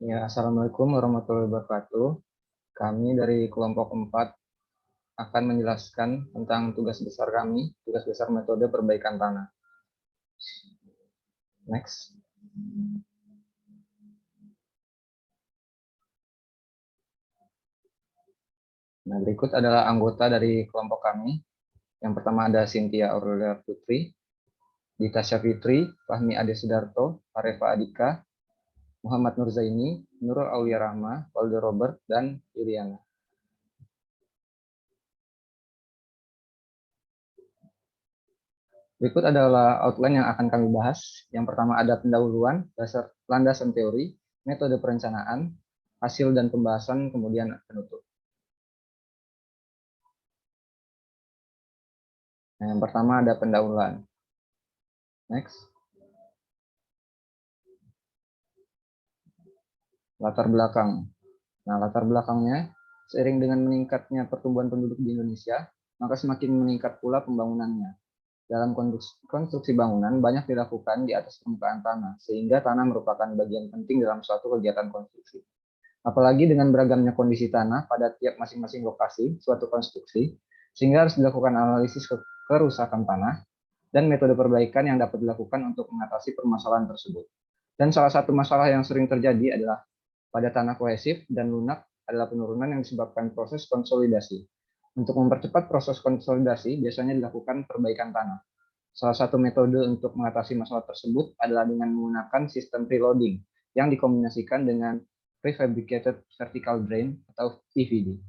Ya, Assalamualaikum warahmatullahi wabarakatuh. Kami dari kelompok 4 akan menjelaskan tentang tugas besar kami, tugas besar metode perbaikan tanah. Next. Nah, berikut adalah anggota dari kelompok kami. Yang pertama ada Cynthia Aurelia Putri, Dita Syafitri, Fahmi Ade Sudarto, Arefa Adika, Muhammad Nurzaini, Nurul Aulia Rahma, Waldo Robert, dan Iriana. Berikut adalah outline yang akan kami bahas. Yang pertama ada pendahuluan, dasar landasan teori, metode perencanaan, hasil dan pembahasan, kemudian penutup. Nah, yang pertama ada pendahuluan. Next. Latar belakang. Nah, latar belakangnya, seiring dengan meningkatnya pertumbuhan penduduk di Indonesia, maka semakin meningkat pula pembangunannya. Dalam konstruksi bangunan banyak dilakukan di atas permukaan tanah, sehingga tanah merupakan bagian penting dalam suatu kegiatan konstruksi. Apalagi dengan beragamnya kondisi tanah pada tiap masing-masing lokasi suatu konstruksi, sehingga harus dilakukan analisis kerusakan tanah dan metode perbaikan yang dapat dilakukan untuk mengatasi permasalahan tersebut. Dan salah satu masalah yang sering terjadi adalah pada tanah kohesif dan lunak adalah penurunan yang disebabkan proses konsolidasi. Untuk mempercepat proses konsolidasi, biasanya dilakukan perbaikan tanah. Salah satu metode untuk mengatasi masalah tersebut adalah dengan menggunakan sistem preloading yang dikombinasikan dengan prefabricated vertical drain atau PVD.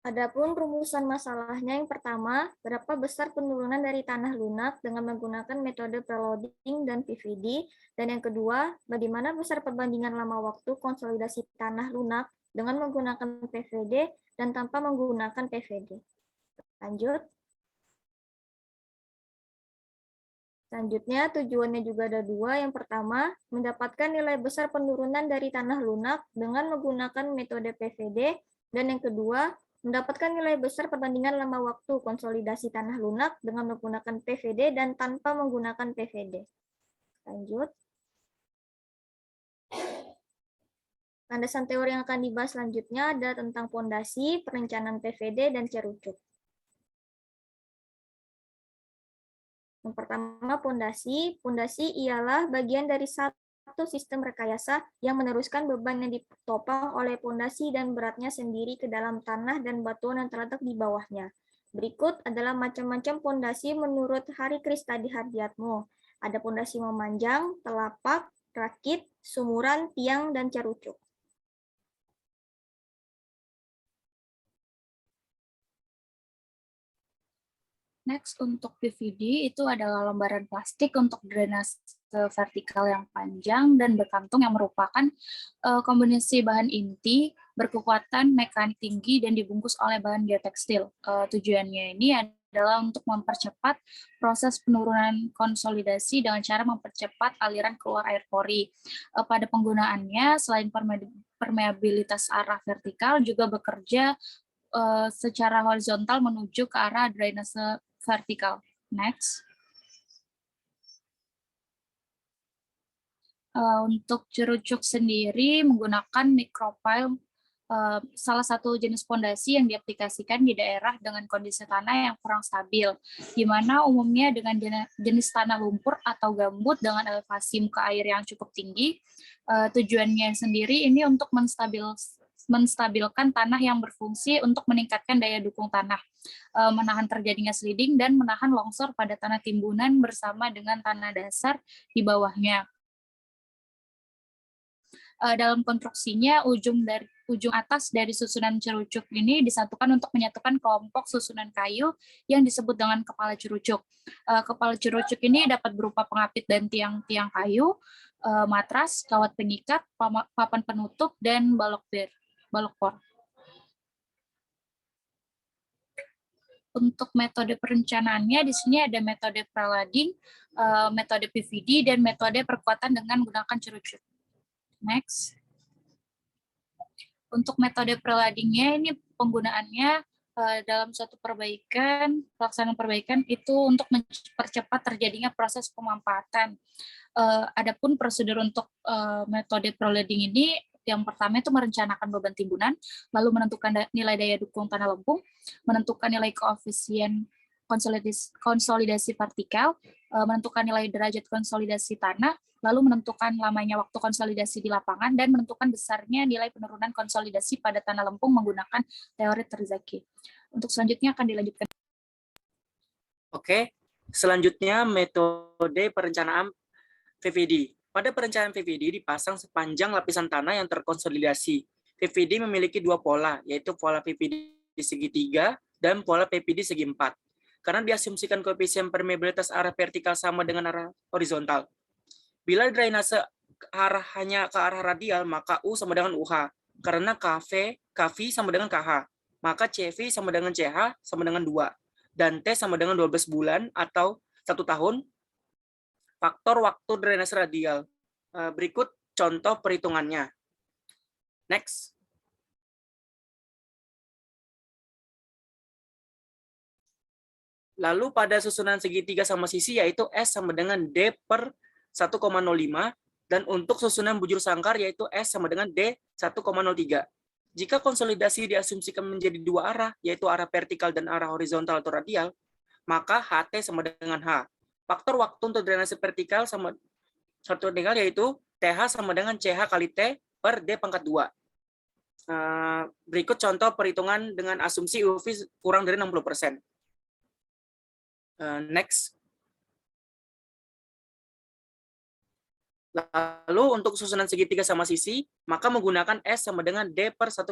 Adapun rumusan masalahnya yang pertama, berapa besar penurunan dari tanah lunak dengan menggunakan metode preloading dan PVD, dan yang kedua, bagaimana besar perbandingan lama waktu konsolidasi tanah lunak dengan menggunakan PVD dan tanpa menggunakan PVD. Lanjut. Selanjutnya, tujuannya juga ada dua. Yang pertama, mendapatkan nilai besar penurunan dari tanah lunak dengan menggunakan metode PVD, dan yang kedua, mendapatkan nilai besar perbandingan lama waktu konsolidasi tanah lunak dengan menggunakan PVD dan tanpa menggunakan PVD. Lanjut. Landasan teori yang akan dibahas selanjutnya ada tentang fondasi, perencanaan PVD, dan cerucuk. Yang pertama, fondasi. Fondasi ialah bagian dari satu sistem rekayasa yang meneruskan beban yang ditopang oleh fondasi dan beratnya sendiri ke dalam tanah dan batuan yang terletak di bawahnya. Berikut adalah macam-macam fondasi menurut Hari Kristadi Hardiatmo. Ada fondasi memanjang, telapak, rakit, sumuran, tiang, dan cerucuk. Next, untuk PVD itu adalah lembaran plastik untuk drainase vertikal yang panjang dan berkantung yang merupakan kombinasi bahan inti, berkekuatan mekanik tinggi, dan dibungkus oleh bahan geotekstil. Tujuannya ini adalah untuk mempercepat proses penurunan konsolidasi dengan cara mempercepat aliran keluar air pori. Pada penggunaannya, selain permeabilitas arah vertikal, juga bekerja secara horizontal menuju ke arah drainase vertikal. Next. Untuk cerucuk sendiri menggunakan micropile, salah satu jenis fondasi yang diaplikasikan di daerah dengan kondisi tanah yang kurang stabil, di mana umumnya dengan jenis tanah lumpur atau gambut dengan elevasi muka air yang cukup tinggi. Tujuannya sendiri ini untuk menstabilkan tanah yang berfungsi untuk meningkatkan daya dukung tanah, menahan terjadinya sliding, dan menahan longsor pada tanah timbunan bersama dengan tanah dasar di bawahnya. Dalam konstruksinya, ujung atas dari susunan cerucuk ini disatukan untuk menyatukan kelompok susunan kayu yang disebut dengan kepala cerucuk. Kepala cerucuk ini dapat berupa pengapit dan tiang-tiang kayu, matras, kawat pengikat, papan penutup, dan balok por. Untuk metode perencanaannya, di sini ada metode preloading, metode PVD, dan metode perkuatan dengan menggunakan cerucuk. Next. Untuk metode preloadingnya, ini penggunaannya dalam suatu perbaikan, pelaksanaan perbaikan itu untuk mempercepat terjadinya proses pemanfaatan. Adapun prosedur untuk metode proleding ini, yang pertama itu merencanakan beban timbunan, lalu menentukan nilai daya dukung tanah lempung, menentukan nilai koefisien konsolidasi vertikal, menentukan nilai derajat konsolidasi tanah, lalu menentukan lamanya waktu konsolidasi di lapangan, dan menentukan besarnya nilai penurunan konsolidasi pada tanah lempung menggunakan teori Terzaki. Untuk selanjutnya akan dilanjutkan. Oke, selanjutnya metode perencanaan VVD. Pada perencanaan VVD dipasang sepanjang lapisan tanah yang terkonsolidasi. VVD memiliki dua pola, yaitu pola VVD segitiga dan pola VVD segi 4. Karena diasumsikan koefisien permeabilitas arah vertikal sama dengan arah horizontal. Bila drainase hanya ke arah radial, maka U sama dengan UH. Karena KV sama dengan KH. Maka CV sama dengan CH sama dengan 2. Dan T sama dengan 12 bulan atau 1 tahun. Faktor waktu drainase radial. Berikut contoh perhitungannya. Next. Lalu pada susunan segitiga sama sisi yaitu S sama dengan D per 1,05 dan untuk susunan bujur sangkar yaitu S sama dengan D 1,03. Jika konsolidasi diasumsikan menjadi dua arah, yaitu arah vertikal dan arah horizontal atau radial, maka HT sama dengan H. Faktor waktu untuk drainase vertikal sama satu vertikal yaitu TH sama dengan CH kali T per D pangkat 2. Berikut contoh perhitungan dengan asumsi UV kurang dari 60%. Next. Lalu untuk susunan segitiga sama sisi, maka menggunakan S sama dengan D per 1,05.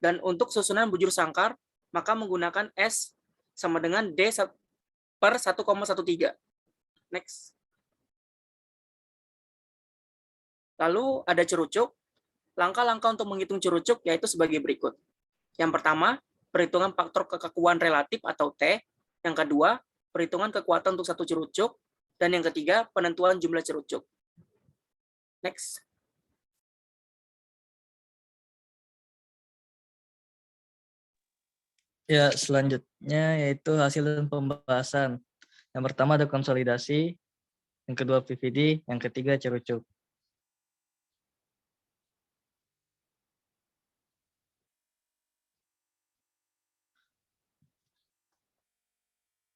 Dan untuk susunan bujur sangkar, maka menggunakan S sama dengan D per 1,13. Next. Lalu ada cerucuk. Langkah-langkah untuk menghitung cerucuk yaitu sebagai berikut. Yang pertama, perhitungan faktor kekakuan relatif atau T. Yang kedua, perhitungan kekuatan untuk satu cerucuk. Dan yang ketiga, penentuan jumlah cerucuk. Next. Ya, selanjutnya yaitu hasil dan pembahasan. Yang pertama ada konsolidasi, yang kedua VVD, yang ketiga cerucuk.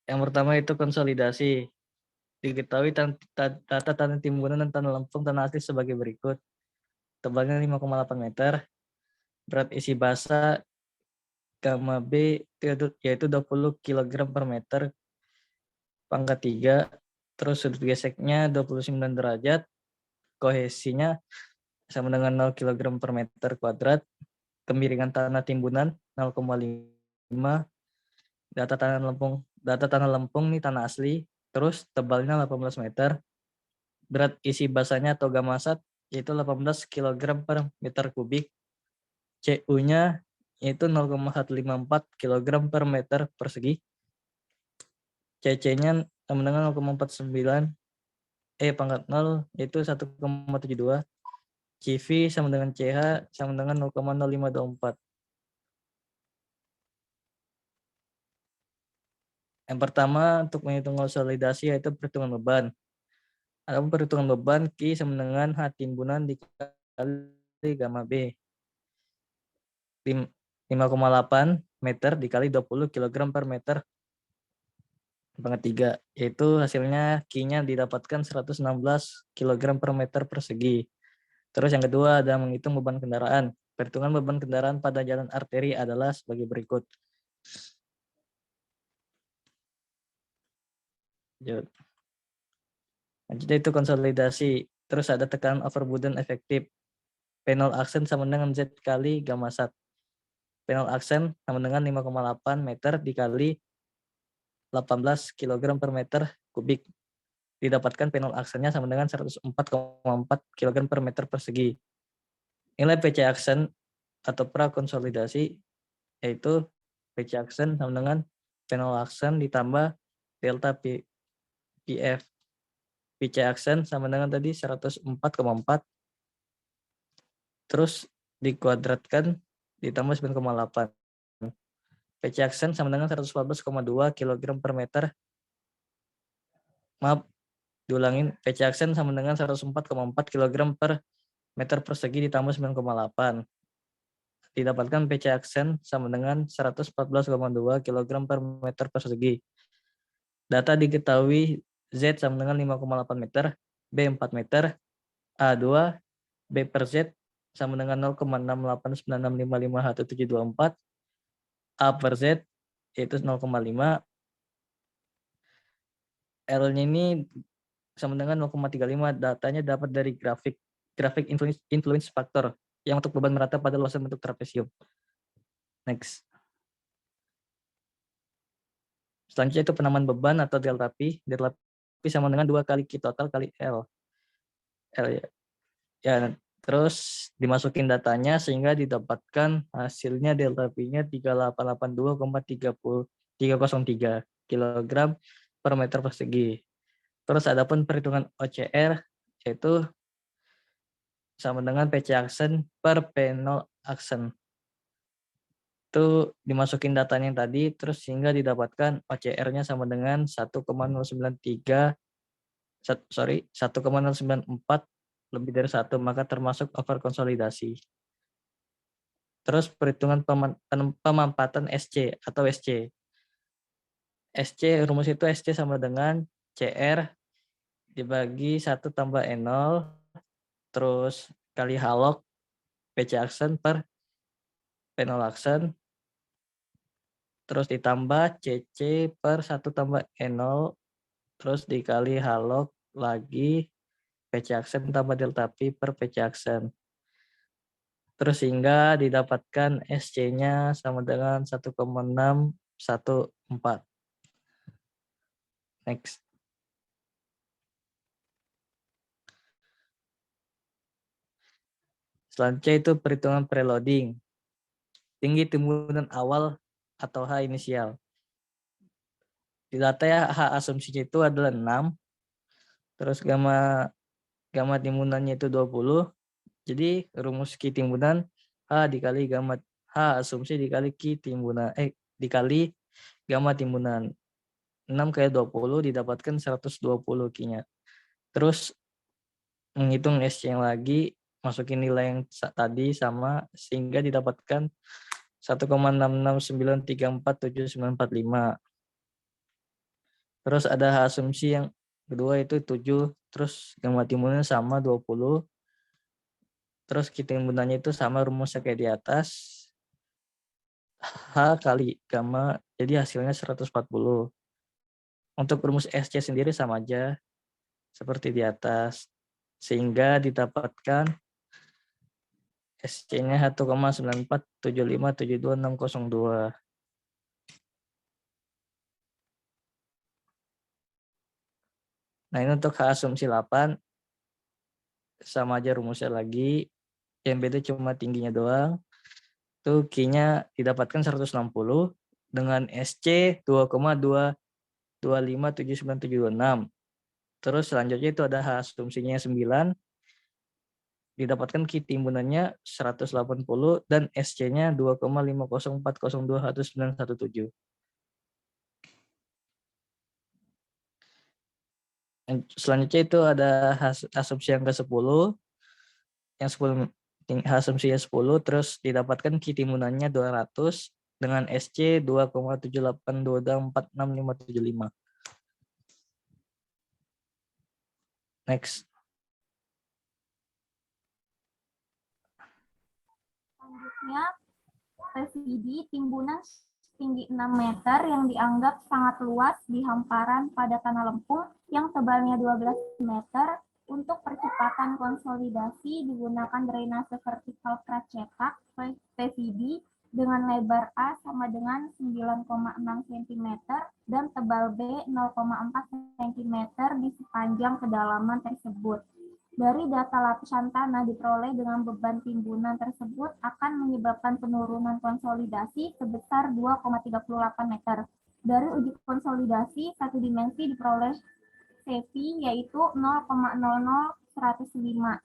Yang pertama itu konsolidasi. Diketahui tata tanah timbunan dan tanah lempung tanah asli sebagai berikut. Tebalnya 5,8 meter, berat isi basa gamma B yaitu 20 kg per meter pangkat 3, terus sudut geseknya 29 derajat, kohesinya sama dengan 0 kg per meter kuadrat, kemiringan tanah timbunan 0,5, data tanah lempung nih tanah asli, terus tebalnya 18 meter, berat isi basanya atau gamasat yaitu 18 kg per meter kubik, CU-nya yaitu 0,154 kg per meter persegi, CC-nya sama dengan 0,49, pangkat 0 yaitu 1,72, CV sama dengan CH sama dengan 0,0524. Yang pertama untuk menghitung konsolidasi yaitu perhitungan beban. Adapun perhitungan beban Q sama dengan H timbunan dikali gamma B. 5,8 meter dikali 20 kg per meter pangkat 3, yaitu hasilnya Q-nya didapatkan 116 kg per meter persegi. Terus yang kedua ada menghitung beban kendaraan. Perhitungan beban kendaraan pada jalan arteri adalah sebagai berikut. Lanjutnya itu konsolidasi. Terus ada tekanan overburden efektif. Penol aksen sama dengan Z kali gamma sat. Penol aksen sama dengan 5,8 meter dikali 18 kg per meter kubik. Didapatkan penol aksennya sama dengan 104,4 kg per meter persegi. Nilai PC aksen atau prakonsolidasi yaitu PC aksen sama dengan penol aksen ditambah delta PF. PC aksen sama dengan tadi 104,4 terus dikuadratkan ditambah 9,8. PC aksen sama dengan 114,2 kg per meter. Maaf, diulangin. PC aksen sama dengan 104,4 kg per meter persegi ditambah 9,8. Didapatkan PC aksen sama dengan 114,2 kg per meter persegi. Data diketahui Z sama dengan 5,8 meter, B 4 meter, A2, B per Z sama dengan 0,6896551724, A per Z yaitu 0,5, L-nya ini sama dengan 0,35. Datanya dapat dari grafik influence factor yang untuk beban merata pada luasan bentuk trapesium. Next. Selanjutnya itu penamaan beban atau delta P. Delta P sama dengan 2 kali Q total kali L. L ya. Ya, terus dimasukin datanya sehingga didapatkan hasilnya delta P-nya 3882,303 kg per meter persegi. Terus adapun perhitungan OCR yaitu sama dengan PC aksen per P0 aksen. Itu dimasukin datanya yang tadi terus sehingga didapatkan OCR-nya sama dengan 1,094 lebih dari 1, maka termasuk overkonsolidasi. Terus perhitungan pemampatan SC atau SC. SC, rumus itu SC sama dengan CR dibagi 1 tambah E0 terus kali halog PC aksen per P0 aksen terus ditambah CC per 1 tambah E0 terus dikali halog lagi PC aksen tambah delta P per PC aksen. Terus sehingga didapatkan SC-nya sama dengan 1,614. Next. Selanjutnya itu perhitungan preloading. Tinggi timbunan awal atau H inisial. Di data ya H asumsinya itu adalah 6. Terus gamma timbunannya itu 20. Jadi rumus Q timbunan H dikali gamma H asumsi dikali Q timbunan dikali gamma timbunan. 6 kali 20 didapatkan 120 Q-nya. Terus menghitung SC yang lagi, masukin nilai yang tadi sama sehingga didapatkan 1,669347945. Terus ada H asumsi yang kedua itu 7, terus gamma timbunannya sama 20. Terus Q timbunannya itu sama rumusnya kayak di atas. H kali gamma, jadi hasilnya 140. Untuk rumus SC sendiri sama aja seperti di atas. Sehingga didapatkan SC-nya 1,947572602. Nah, ini untuk H asumsi 8 sama aja rumusnya lagi. Yang beda cuma tingginya doang. Itu Q-nya didapatkan 160 dengan SC 2,22579726. Terus selanjutnya itu ada H asumsinya 9. Didapatkan Q timbunannya 180 dan SC-nya 2,504021917. Selanjutnya itu ada asumsi yang ke-10. Yang 10 asumsinya 10 terus didapatkan Q timbunannya 200 dengan SC 2,7822465575. Next. Selanjutnya, PVD timbunan setinggi 6 meter yang dianggap sangat luas di hamparan pada tanah lempung yang tebalnya 12 meter. Untuk percepatan konsolidasi digunakan drainase vertikal pracetak PVD dengan lebar A sama dengan 9,6 cm dan tebal B 0,4 cm di sepanjang kedalaman tersebut. Dari data lapisan tanah diperoleh dengan beban timbunan tersebut akan menyebabkan penurunan konsolidasi sebesar 2,38 meter. Dari uji konsolidasi satu dimensi diperoleh CP yaitu 0,00105.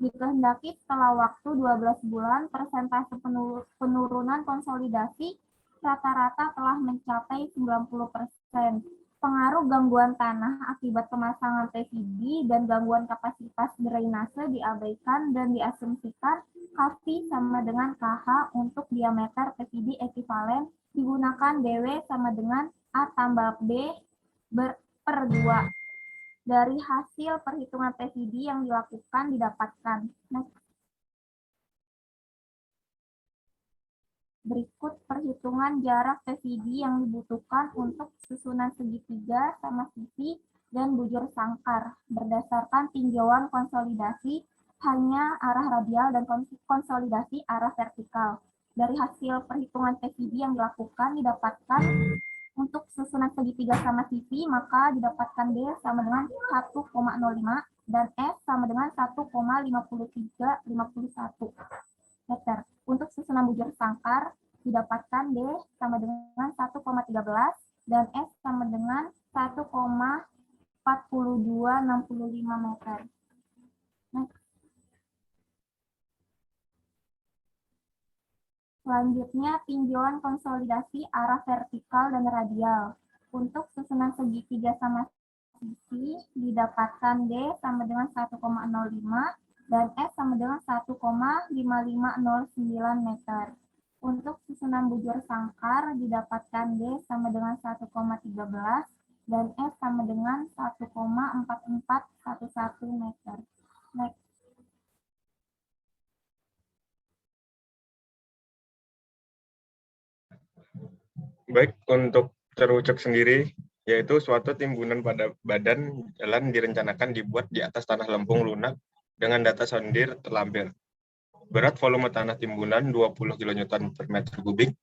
Dikehendaki setelah waktu 12 bulan, persentase penurunan konsolidasi rata-rata telah mencapai 90%. Pengaruh gangguan tanah akibat pemasangan PVD dan gangguan kapasitas drainase diabaikan dan diasumsikan KV sama dengan KH untuk diameter PVD ekuivalen digunakan DW sama dengan A tambah B per 2. Dari hasil perhitungan PVD yang dilakukan didapatkan. Berikut perhitungan jarak PVD yang dibutuhkan untuk susunan segitiga sama sisi dan bujur sangkar berdasarkan tinjauan konsolidasi hanya arah radial dan konsolidasi arah vertikal. Dari hasil perhitungan PVD yang dilakukan didapatkan untuk susunan segitiga sama sisi maka didapatkan D sama dengan 1,05 dan S sama dengan 1,5351 meter. Untuk susunan bujur sangkar didapatkan D sama dengan 1,13 dan S sama dengan 1,4265 meter. Selanjutnya, tinjauan konsolidasi arah vertikal dan radial. Untuk susunan segitiga sama sisi didapatkan D sama dengan 1,05 dan S sama dengan 1,5509 meter. Untuk susunan bujur sangkar didapatkan D sama dengan 1,13 dan S sama dengan 1,4411 meter. Next. Baik, untuk cerucuk sendiri, yaitu suatu timbunan pada badan jalan direncanakan dibuat di atas tanah lempung lunak dengan data sondir terlampir. Berat volume tanah timbunan 20 kN per meter kubik.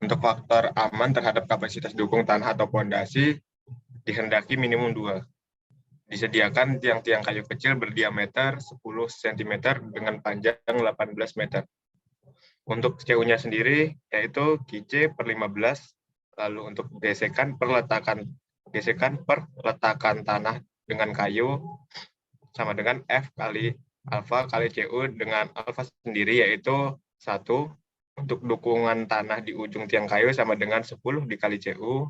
Untuk faktor aman terhadap kapasitas dukung tanah atau fondasi dihendaki minimum 2. Disediakan tiang-tiang kayu kecil berdiameter 10 cm dengan panjang 18 meter. Untuk CU-nya sendiri yaitu QC per 15, lalu untuk gesekan per letakan tanah dengan kayu sama dengan F kali alfa kali CU dengan alfa sendiri yaitu 1. Untuk dukungan tanah di ujung tiang kayu sama dengan 10 dikali CU.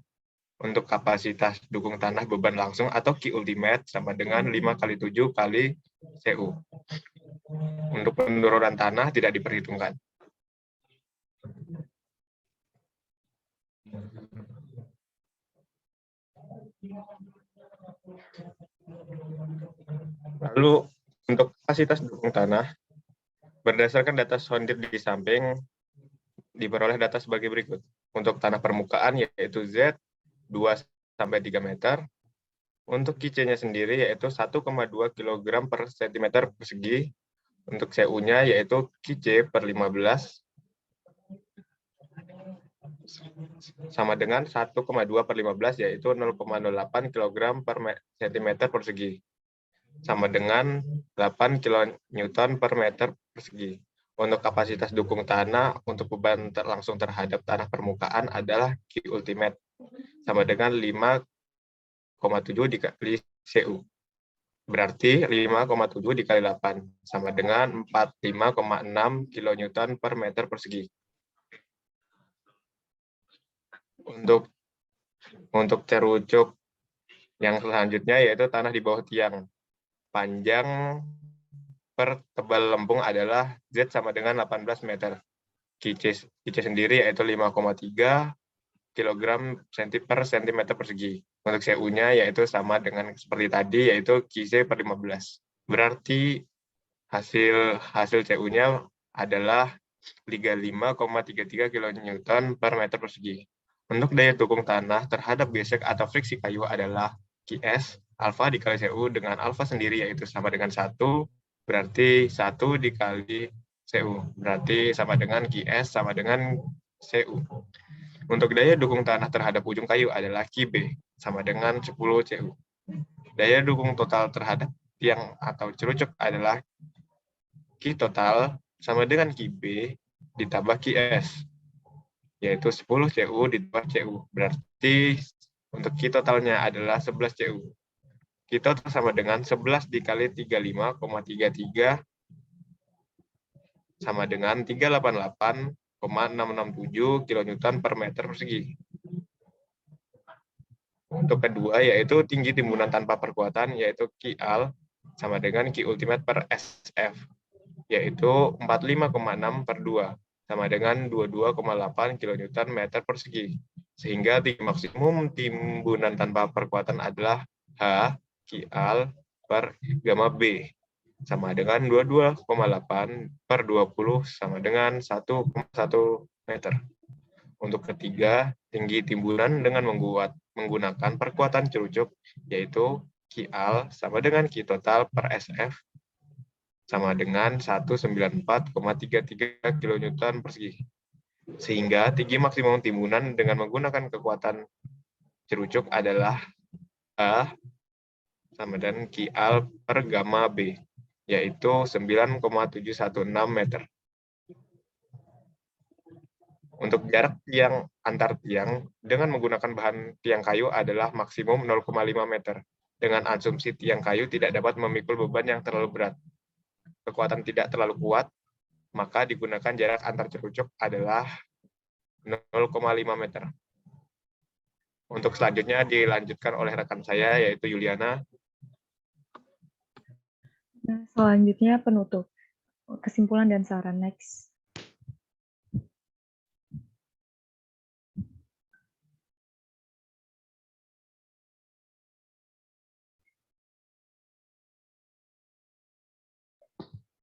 Untuk kapasitas dukung tanah beban langsung atau Q ultimate sama dengan 5 kali 7 kali CU. Untuk penurunan tanah tidak diperhitungkan. Lalu untuk kapasitas dukung tanah, berdasarkan data sondir di samping, diperoleh data sebagai berikut. Untuk tanah permukaan yaitu Z 2-3 meter. Untuk QC-nya sendiri yaitu 1,2 kg per cm persegi. Untuk CU-nya yaitu QC per 15 sama dengan 1,2 per 15 yaitu 0,08 kg per cm persegi. Sama dengan 8 kN per meter persegi. Untuk kapasitas dukung tanah untuk beban langsung terhadap tanah permukaan adalah Q ultimate sama dengan 5,7 dikali CU. Berarti 5,7 dikali 8 sama dengan 45,6 kN per meter persegi. Untuk cerucuk yang selanjutnya yaitu tanah di bawah tiang. Panjang per tebal lempung adalah Z sama dengan 18 meter. QC sendiri yaitu 5,3 kg per cm persegi. Untuk CU-nya yaitu sama dengan seperti tadi yaitu QC per 15. Berarti hasil CU-nya adalah 35,33 kN per meter persegi. Untuk daya dukung tanah terhadap gesek atau friksi kayu adalah QS alfa dikali CU dengan alfa sendiri yaitu sama dengan 1, berarti 1 dikali CU, berarti sama dengan QS sama dengan CU. Untuk daya dukung tanah terhadap ujung kayu adalah QB sama dengan 10 CU. Daya dukung total terhadap tiang atau cerucuk adalah Q total sama dengan QB ditambah QS, yaitu 10 CU ditambah CU. Berarti untuk Q totalnya adalah 11 CU. Q total sama dengan 11 dikali 35,33 sama dengan 388 0,667 kilonewton per meter persegi. Untuk kedua yaitu tinggi timbunan tanpa perkuatan, yaitu QAL sama dengan Q ultimate per SF, yaitu 45,6 per 2 sama dengan 22,8 kilonewton meter persegi. Sehingga tinggi maksimum timbunan tanpa perkuatan adalah H QAL per gamma B sama dengan 22,8 per 20 sama dengan 1,1 meter. Untuk ketiga, tinggi timbunan dengan menggunakan perkuatan cerucuk, yaitu QAL sama dengan Q total per SF sama dengan 194,33 kilonewton persegi. Sehingga tinggi maksimum timbunan dengan menggunakan kekuatan cerucuk adalah A sama dengan QAL per gamma B, yaitu 9,716 meter. Untuk jarak tiang antar tiang dengan menggunakan bahan tiang kayu adalah maksimum 0,5 meter. Dengan asumsi tiang kayu tidak dapat memikul beban yang terlalu berat. Kekuatan tidak terlalu kuat, maka digunakan jarak antar cerucuk adalah 0,5 meter. Untuk selanjutnya dilanjutkan oleh rekan saya, yaitu Yuliana. Nah, selanjutnya penutup. Kesimpulan dan saran. Next.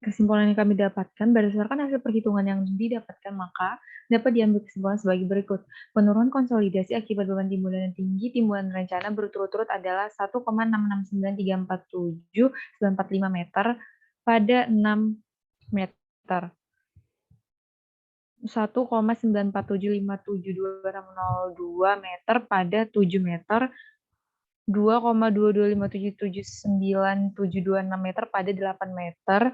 Kesimpulan yang kami dapatkan berdasarkan hasil perhitungan yang didapatkan, maka dapat diambil kesimpulan sebagai berikut. Penurunan konsolidasi akibat beban timbunan yang tinggi timbunan rencana berturut-turut adalah 1,669347,945 meter pada 6 meter. 1,947572602 meter pada 7 meter. 2,225779726 meter pada 8 meter.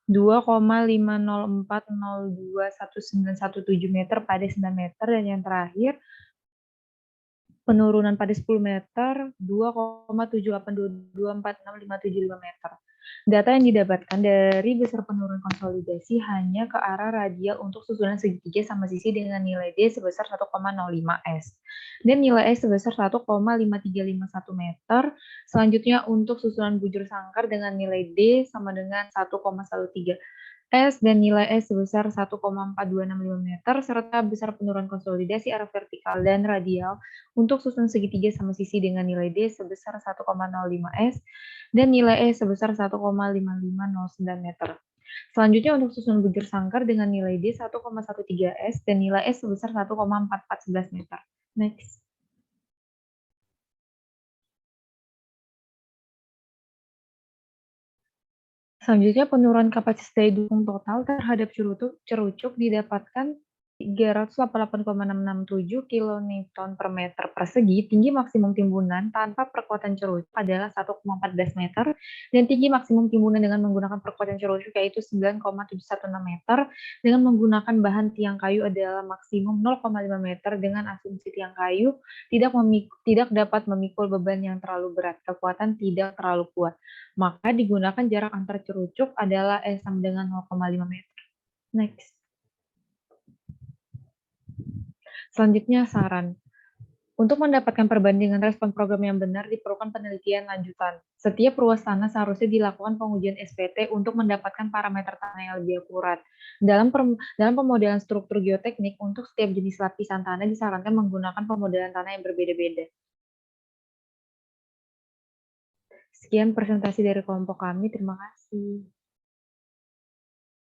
2,504021917 meter pada 9 meter, dan yang terakhir penurunan pada 10 meter 2,782246,575 meter. Data yang didapatkan dari besar penurunan konsolidasi hanya ke arah radial untuk susunan segitiga sama sisi dengan nilai D sebesar 1,05 S dan nilai S sebesar 1,5351 meter. Selanjutnya untuk susunan bujur sangkar dengan nilai D sama dengan 1,13 S dan nilai S sebesar 1,4265 meter, serta besar penurunan konsolidasi arah vertikal dan radial untuk susunan segitiga sama sisi dengan nilai D sebesar 1,05 S dan nilai S sebesar 1,5509 meter. Selanjutnya untuk susunan bujur sangkar dengan nilai D 1,13 S dan nilai S sebesar 1,4411 meter. Next. Selanjutnya penurunan kapasitas daya dukung total terhadap cerucuk didapatkan 388,667 kilonewton per meter persegi. Tinggi maksimum timbunan tanpa perkuatan cerucuk adalah 1,14 meter dan tinggi maksimum timbunan dengan menggunakan perkuatan cerucuk yaitu 9,716 meter. Dengan menggunakan bahan tiang kayu adalah maksimum 0,5 meter dengan asumsi tiang kayu tidak dapat memikul beban yang terlalu berat, kekuatan tidak terlalu kuat. Maka digunakan jarak antar cerucuk adalah S sama dengan 0,5 meter. Next. Selanjutnya saran. Untuk mendapatkan perbandingan respon program yang benar diperlukan penelitian lanjutan. Setiap ruas tanah seharusnya dilakukan pengujian SPT untuk mendapatkan parameter tanah yang lebih akurat. Dalam pemodelan struktur geoteknik untuk setiap jenis lapisan tanah disarankan menggunakan pemodelan tanah yang berbeda-beda. Sekian presentasi dari kelompok kami. Terima kasih.